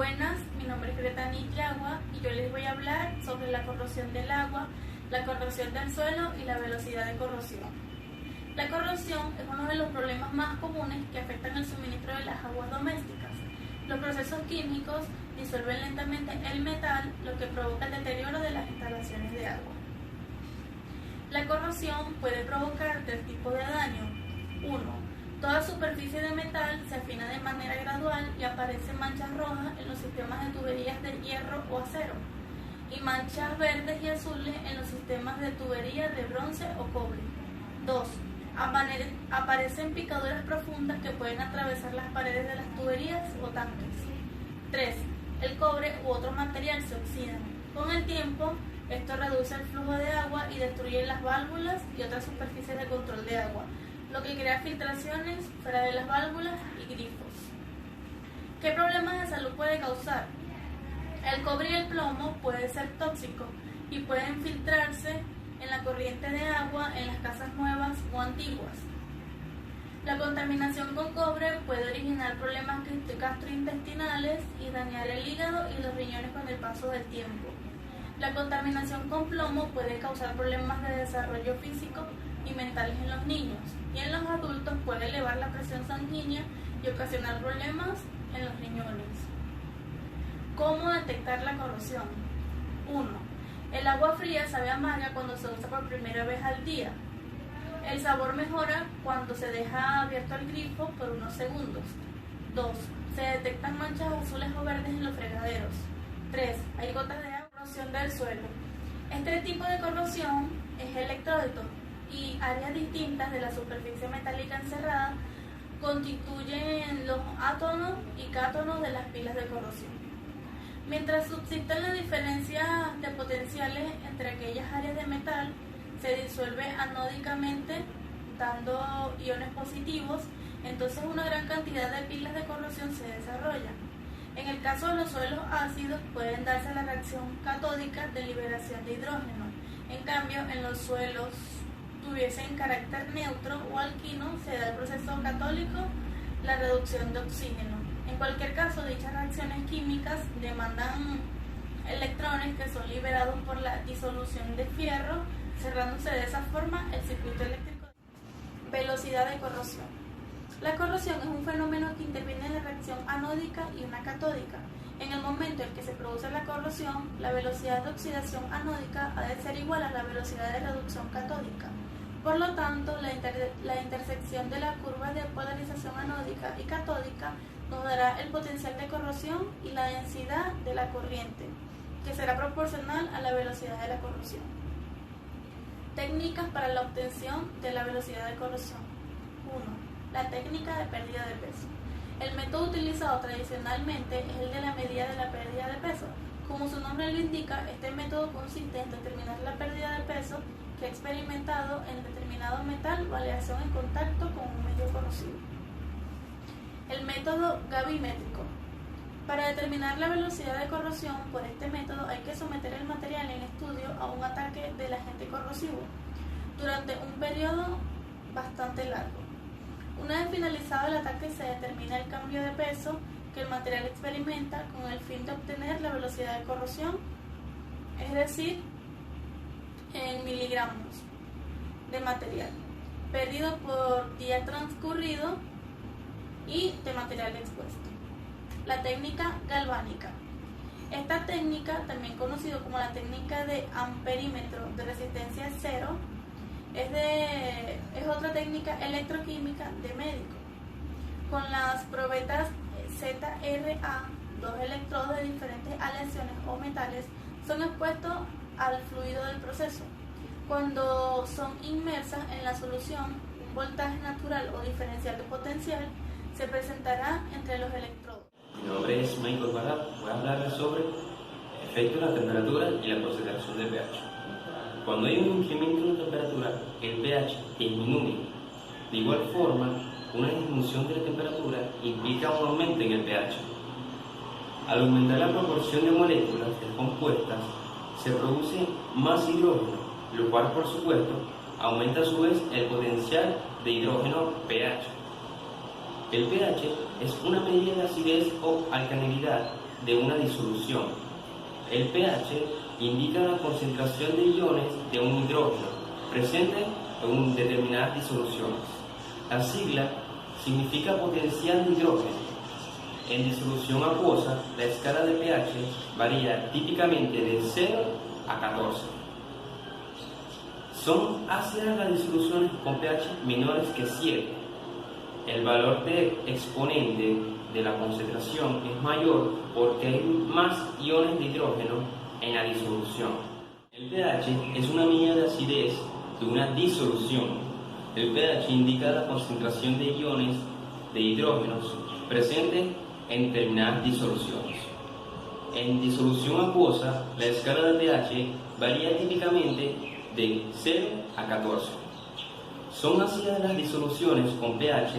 Buenas, mi nombre es Greta Nitlagua y yo les voy a hablar sobre la corrosión del agua, la corrosión del suelo y la velocidad de corrosión. La corrosión es uno de los problemas más comunes que afectan el suministro de las aguas domésticas. Los procesos químicos disuelven lentamente el metal, lo que provoca el deterioro de las instalaciones de agua. La corrosión puede provocar tres tipos de daño. 1. Toda superficie de metal se afina de manera gradual y aparecen manchas rojas en los sistemas de tuberías de hierro o acero y manchas verdes y azules en los sistemas de tuberías de bronce o cobre. 2. Aparecen picaduras profundas que pueden atravesar las paredes de las tuberías o tanques. 3. El cobre u otro material se oxidan. Con el tiempo, esto reduce el flujo de agua y destruye las válvulas y otras superficies de control de agua, lo que crea filtraciones fuera de las válvulas y grifos. ¿Qué problemas de salud puede causar? El cobre y el plomo pueden ser tóxicos y pueden filtrarse en la corriente de agua en las casas nuevas o antiguas. La contaminación con cobre puede originar problemas gastrointestinales y dañar el hígado y los riñones con el paso del tiempo. La contaminación con plomo puede causar problemas de desarrollo físico y mentales en los niños, y en los adultos puede elevar la presión sanguínea y ocasionar problemas en los riñones. ¿Cómo detectar la corrosión? 1. El agua fría sabe amarga cuando se usa por primera vez al día. El sabor mejora cuando se deja abierto el grifo por unos segundos. 2. Se detectan manchas azules o verdes en los fregaderos. 3. Hay gotas de agua. Corrosión del suelo. Este tipo de corrosión es electrólico y áreas distintas de la superficie metálica encerrada constituyen los átonos y cátonos de las pilas de corrosión. Mientras subsisten las diferencias de potenciales entre aquellas áreas de metal, se disuelve anódicamente dando iones positivos, entonces una gran cantidad de pilas de corrosión se desarrolla. En el caso de los suelos ácidos pueden darse la reacción catódica de liberación de hidrógeno. En cambio, en los suelos tuviesen carácter neutro o alquino, se da el proceso católico, la reducción de oxígeno. En cualquier caso, dichas reacciones químicas demandan electrones que son liberados por la disolución de fierro, cerrándose de esa forma el circuito eléctrico. Velocidad de corrosión. La corrosión es un fenómeno que interviene en la reacción anódica y una catódica. En el momento en que se produce la corrosión, la velocidad de oxidación anódica ha de ser igual a la velocidad de reducción catódica. Por lo tanto, la intersección de la curva de polarización anódica y catódica nos dará el potencial de corrosión y la densidad de la corriente, que será proporcional a la velocidad de la corrosión. Técnicas para la obtención de la velocidad de corrosión. 1. La técnica de pérdida de peso. El método utilizado tradicionalmente es el de la medida de la pérdida de peso. Como su nombre lo indica, este método consiste en determinar la pérdida de peso que ha experimentado en determinado metal o aleación en contacto con un medio corrosivo. El método gravimétrico. Para determinar la velocidad de corrosión por este método hay que someter el material en estudio a un ataque del agente corrosivo durante un periodo bastante largo. Una vez finalizado el ataque se determina el cambio de peso que el material experimenta con el fin de obtener la velocidad de corrosión, es decir, en miligramos de material perdido por día transcurrido y de material expuesto. La técnica galvánica. Esta técnica, también conocida como la técnica de amperímetro de resistencia cero, es otra técnica electroquímica de médico. Con las probetas ZRA, dos electrodos de diferentes aleaciones o metales son expuestos al fluido del proceso. Cuando son inmersas en la solución, un voltaje natural o diferencial de potencial se presentará entre los electrodos. Mi nombre es Michael Barra. Voy a hablarles sobre el efecto de la temperatura y la concentración del pH. Cuando hay un incremento de temperatura, el pH disminuye. De igual forma, una disminución de la temperatura implica un aumento en el pH. Al aumentar la proporción de moléculas descompuestas, se produce más hidrógeno, lo cual, por supuesto, aumenta a su vez el potencial de hidrógeno pH. El pH es una medida de acidez o alcalinidad de una disolución. El pH indica la concentración de iones de un hidrógeno presente en determinadas disoluciones. La sigla significa potencial de hidrógeno. En disolución acuosa, la escala de pH varía típicamente de 0 a 14. Son ácidas las disoluciones con pH menores que 7. El valor de exponente de la concentración es mayor porque hay más iones de hidrógeno en la disolución. El pH es una medida de acidez de una disolución. El pH indica la concentración de iones de hidrógenos presentes en determinadas disoluciones. En disolución acuosa, la escala de pH varía típicamente de 0 a 14. Son ácidas las disoluciones con pH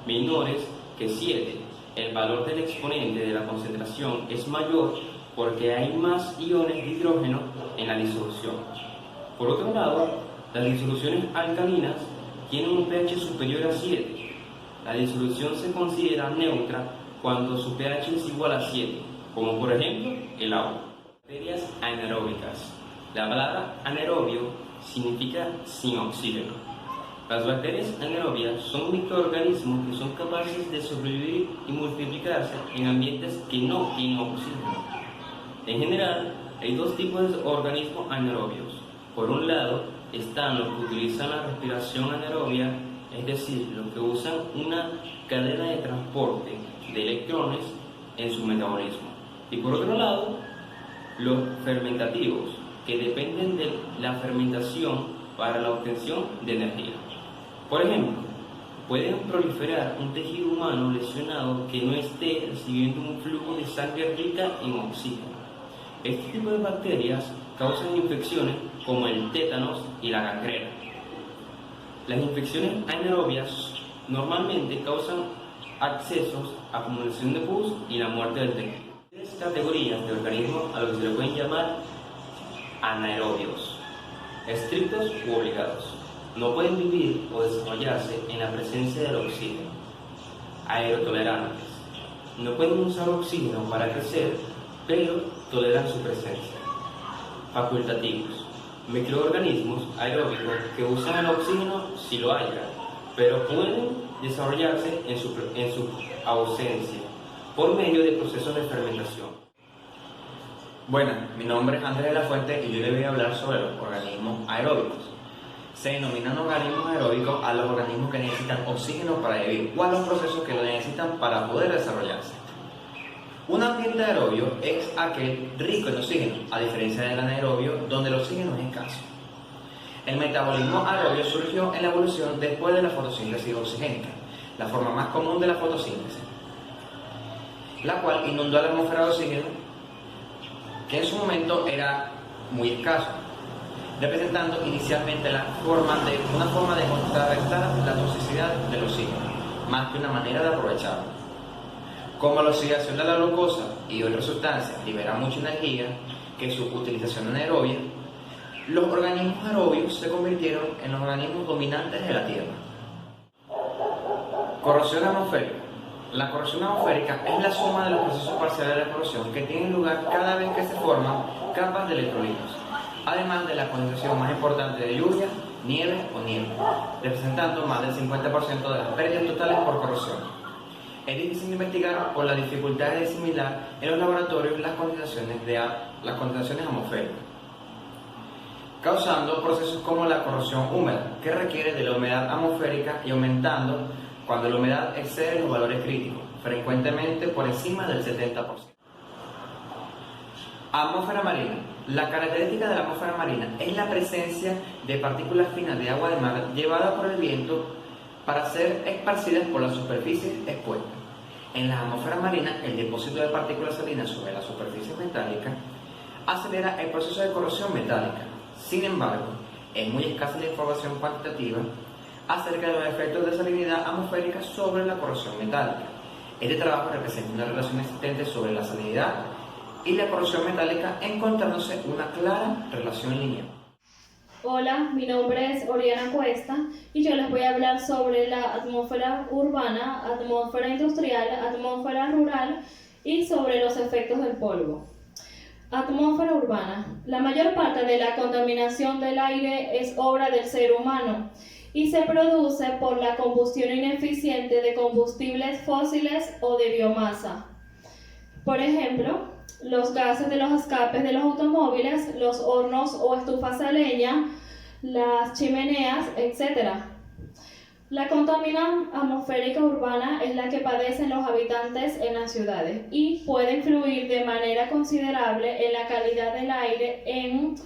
menores que 7. El valor del exponente de la concentración es mayor porque hay más iones de hidrógeno en la disolución. Por otro lado, las disoluciones alcalinas tienen un pH superior a 7. La disolución se considera neutra cuando su pH es igual a 7, como por ejemplo el agua. Bacterias anaeróbicas. La palabra anaerobio significa sin oxígeno. Las bacterias anaerobias son microorganismos que son capaces de sobrevivir y multiplicarse en ambientes que no tienen oxígeno. En general, hay dos tipos de organismos anaerobios. Por un lado, están los que utilizan la respiración anaerobia, es decir, los que usan una cadena de transporte de electrones en su metabolismo. Y por otro lado, los fermentativos, que dependen de la fermentación para la obtención de energía. Por ejemplo, pueden proliferar un tejido humano lesionado que no esté recibiendo un flujo de sangre rica en oxígeno. Este tipo de bacterias causan infecciones como el tétanos y la gangrena. Las infecciones anaerobias normalmente causan accesos, acumulación de pus y la muerte del tejido. Tres categorías de organismos a los que se le pueden llamar anaerobios: estrictos u obligados. No pueden vivir o desarrollarse en la presencia del oxígeno. Aerotolerantes. No pueden usar oxígeno para crecer, pero toleran su presencia. Facultativos. Microorganismos aeróbicos que usan el oxígeno si lo haya, pero pueden desarrollarse en su ausencia por medio de procesos de fermentación. Bueno, mi nombre es Andrés de la Fuente y yo les voy a hablar sobre los organismos aeróbicos. Se denominan organismos aeróbicos a los organismos que necesitan oxígeno para vivir o a los procesos que lo necesitan para poder desarrollarse. Un ambiente aerobio es aquel rico en oxígeno, a diferencia del anaerobio, donde el oxígeno es escaso. El metabolismo aerobio surgió en la evolución después de la fotosíntesis oxigénica, la forma más común de la fotosíntesis, la cual inundó la atmósfera de oxígeno, que en su momento era muy escaso, representando inicialmente una forma de contrarrestar la toxicidad del oxígeno, más que una manera de aprovecharlo. Como la oxidación de la glucosa y otras sustancias libera mucha energía que su utilización anaerobia, los organismos aerobios se convirtieron en los organismos dominantes de la Tierra. Corrosión atmosférica. La corrosión atmosférica es la suma de los procesos parciales de la corrosión que tienen lugar cada vez que se forman capas de electrolitos, además de la condensación más importante de lluvia, nieve o nieve, representando más del 50% de las pérdidas totales por corrosión. Es difícil investigar por la dificultad de asimilar en los laboratorios las condensaciones atmosféricas, causando procesos como la corrosión húmeda, que requiere de la humedad atmosférica y aumentando cuando la humedad excede los valores críticos, frecuentemente por encima del 70%. Atmósfera marina. La característica de la atmósfera marina es la presencia de partículas finas de agua de mar llevadas por el viento para ser esparcidas por la superficie expuesta. En la atmósfera marina, el depósito de partículas salinas sobre la superficie metálica acelera el proceso de corrosión metálica. Sin embargo, es muy escasa la información cuantitativa acerca de los efectos de salinidad atmosférica sobre la corrosión metálica. Este trabajo representa una relación existente sobre la salinidad y la corrosión metálica, encontrándose una clara relación lineal. Hola, mi nombre es Oriana Cuesta y yo les voy a hablar sobre la atmósfera urbana, atmósfera industrial, atmósfera rural y sobre los efectos del polvo. Atmósfera urbana. La mayor parte de la contaminación del aire es obra del ser humano y se produce por la combustión ineficiente de combustibles fósiles o de biomasa. Por ejemplo, los gases de los escapes de los automóviles, los hornos o estufas a leña, las chimeneas, etc. La contaminación atmosférica urbana es la que padecen los habitantes en las ciudades y puede influir de manera considerable en la calidad del aire en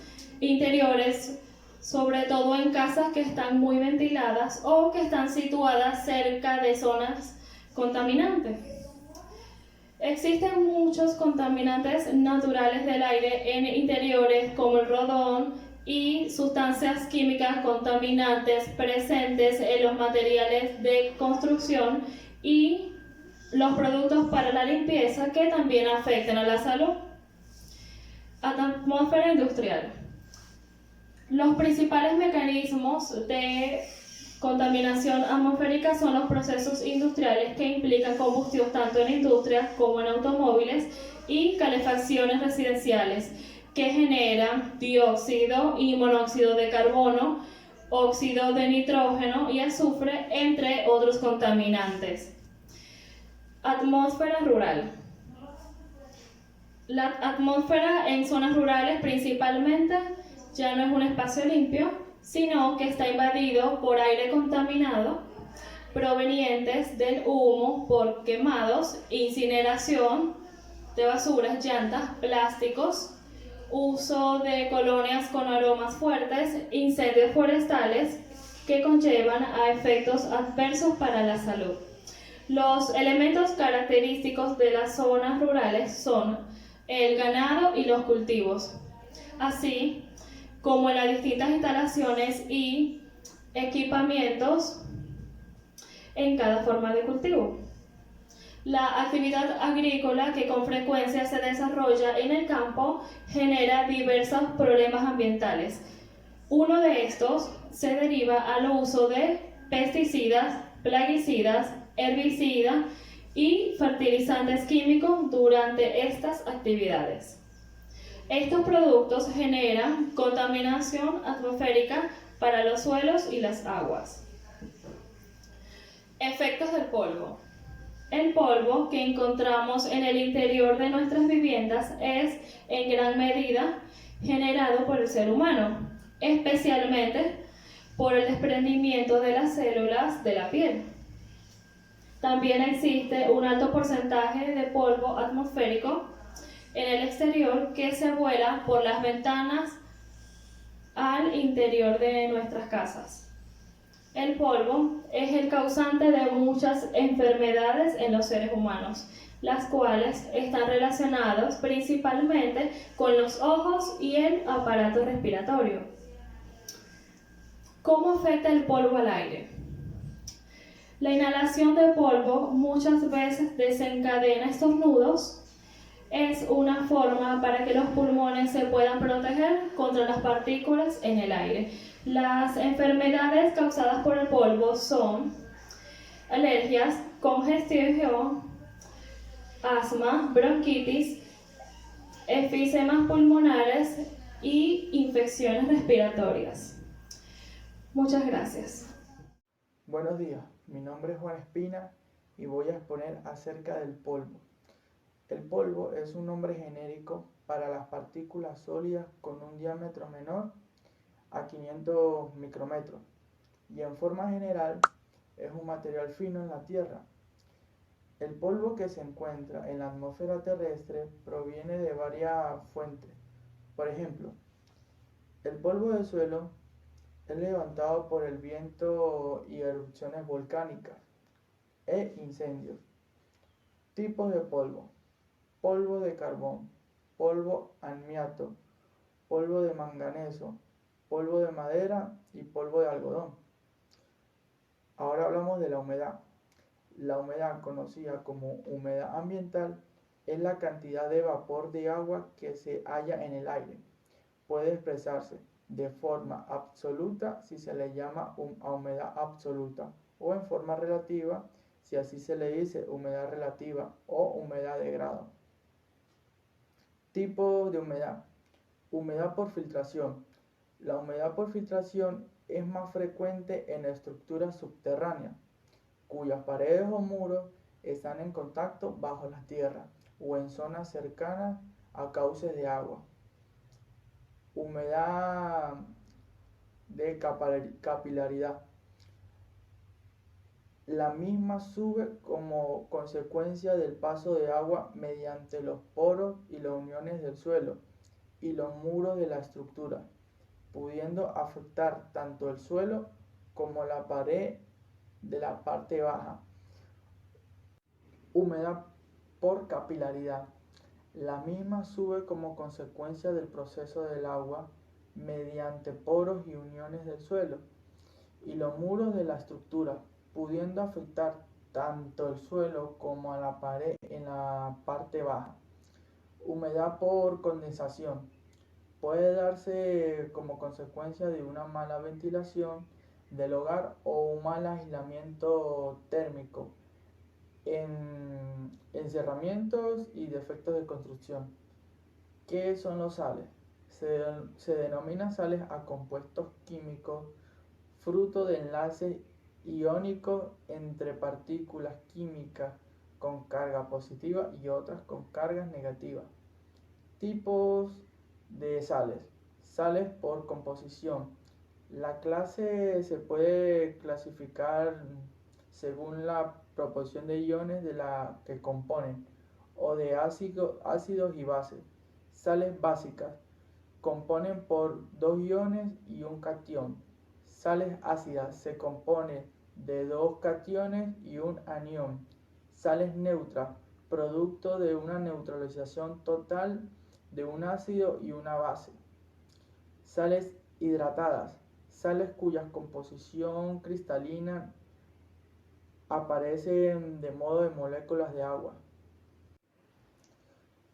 interiores, sobre todo en casas que están muy ventiladas o que están situadas cerca de zonas contaminantes. Existen muchos contaminantes naturales del aire en interiores como el radón y sustancias químicas contaminantes presentes en los materiales de construcción y los productos para la limpieza que también afectan a la salud. Atmósfera industrial. Los principales mecanismos de contaminación atmosférica son los procesos industriales que implican combustión tanto en industrias como en automóviles y calefacciones residenciales que generan dióxido y monóxido de carbono, óxido de nitrógeno y azufre, entre otros contaminantes. Atmósfera rural. La atmósfera en zonas rurales principalmente ya no es un espacio limpio, sino que está invadido por aire contaminado provenientes del humo por quemados, incineración de basuras, llantas, plásticos, uso de colonias con aromas fuertes, incendios forestales que conllevan a efectos adversos para la salud. Los elementos característicos de las zonas rurales son el ganado y los cultivos, así como las distintas instalaciones y equipamientos en cada forma de cultivo. La actividad agrícola que con frecuencia se desarrolla en el campo genera diversos problemas ambientales. Uno de estos se deriva al uso de pesticidas, plaguicidas, herbicidas y fertilizantes químicos durante estas actividades. Estos productos generan contaminación atmosférica para los suelos y las aguas. Efectos del polvo. El polvo que encontramos en el interior de nuestras viviendas es en gran medida generado por el ser humano, especialmente por el desprendimiento de las células de la piel. También existe un alto porcentaje de polvo atmosférico en el exterior que se vuela por las ventanas al interior de nuestras casas. El polvo es el causante de muchas enfermedades en los seres humanos, las cuales están relacionadas principalmente con los ojos y el aparato respiratorio. ¿Cómo afecta el polvo al aire? La inhalación de polvo muchas veces desencadena estornudos. Es una forma para que los pulmones se puedan proteger contra las partículas en el aire. Las enfermedades causadas por el polvo son alergias, congestión, asma, bronquitis, efísemas pulmonares y infecciones respiratorias. Muchas gracias. Buenos días, mi nombre es Juan Espina y voy a exponer acerca del polvo. El polvo es un nombre genérico para las partículas sólidas con un diámetro menor a 500 micrómetros y en forma general es un material fino en la Tierra. El polvo que se encuentra en la atmósfera terrestre proviene de varias fuentes. Por ejemplo, el polvo del suelo es levantado por el viento y erupciones volcánicas e incendios. Tipos de polvo: polvo de carbón, polvo amianto, polvo de manganeso, polvo de madera y polvo de algodón. Ahora hablamos de la humedad. La humedad, conocida como humedad ambiental, es la cantidad de vapor de agua que se halla en el aire. Puede expresarse de forma absoluta si se le llama humedad absoluta o en forma relativa si así se le dice humedad relativa o humedad de grado. Tipo de humedad. Humedad por filtración. La humedad por filtración es más frecuente en estructuras subterráneas, cuyas paredes o muros están en contacto bajo la tierra o en zonas cercanas a cauces de agua. Humedad de capilaridad. La misma sube como consecuencia del paso de agua mediante los poros y las uniones del suelo y los muros de la estructura, pudiendo afectar tanto el suelo como la pared de la parte baja. Humedad por capilaridad. La misma sube como consecuencia del proceso del agua mediante poros y uniones del suelo y los muros de la estructura, pudiendo afectar tanto el suelo como a la pared en la parte baja. Humedad por condensación. Puede darse como consecuencia de una mala ventilación del hogar o un mal aislamiento térmico, en encerramientos y defectos de construcción. ¿Qué son los sales? Se denominan sales a compuestos químicos fruto de enlaces iónicos entre partículas químicas con carga positiva y otras con cargas negativas. Tipos de sales. Sales por composición. La clase se puede clasificar según la proporción de iones de la que componen o de ácidos y bases. Sales básicas componen por 2 iones y un catión. Sales ácidas se compone de 2 cationes y un anión. Sales neutras, producto de una neutralización total de un ácido y una base. Sales hidratadas, sales cuya composición cristalina aparece de modo de moléculas de agua.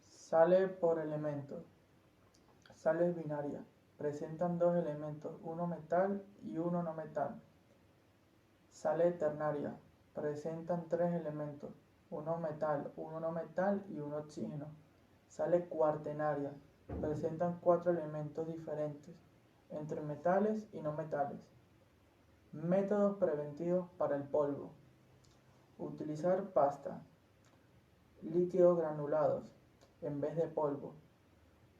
Sales por elementos. Sales binarias. Presentan 2 elementos, uno metal y uno no metal. Sales ternarias. Presentan 3 elementos, uno metal, uno no metal y un oxígeno. Sales cuaternarias. Presentan 4 elementos diferentes entre metales y no metales. Métodos preventivos para el polvo. Utilizar pasta, líquidos granulados en vez de polvo,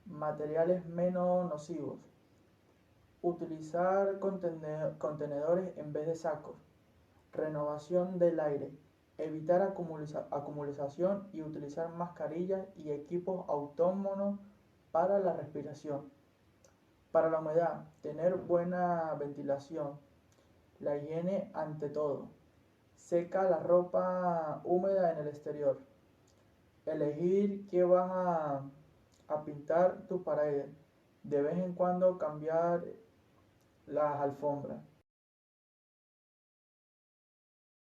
materiales menos nocivos. Utilizar contenedores en vez de sacos. Renovación del aire. Evitar acumulación y utilizar mascarillas y equipos autónomos para la respiración. Para la humedad, tener buena ventilación. La higiene ante todo. Seca la ropa húmeda en el exterior. Elegir qué vas a pintar tus paredes. De vez en cuando cambiar las alfombras.